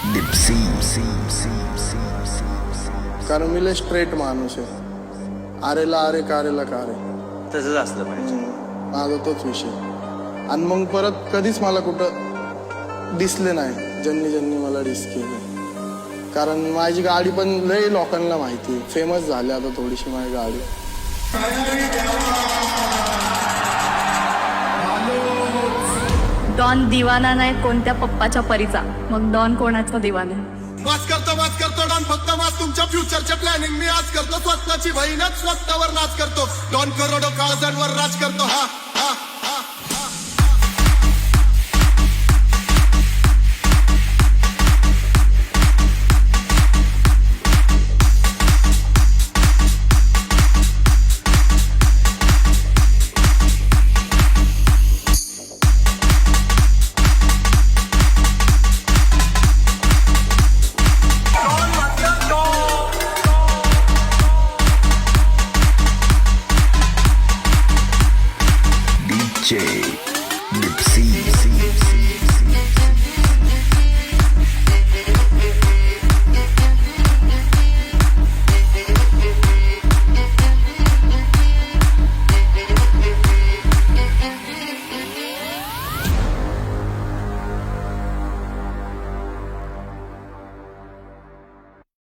डिप्सी कारण मी लय स्ट्रेट माणूस आहे. आरेला आरे कारेला कारे, तसंच असलं पाहिजे. माझा तोच विषय. आणि मग परत कधीच मला कुठं दिसले नाही ज्यांनी ज्यांनी मला डिस केलं. कारण माझी गाडी पण लय लोकांना माहिती आहे, फेमस झाली आता थोडीशी माझी गाडी. डॉन दिवाना नाही कोणत्या पप्पाच्या परीचा, मग डॉन कोणाचा दिवाना? वाच करतो डॉन फक्त वाच. तुमच्या फ्युचरचे प्लॅनिंग मी आज करतो. स्वतःची बहीणच स्वतःवर नाच करतो. डॉन करोडो काळजांवर राज करतो. हा हा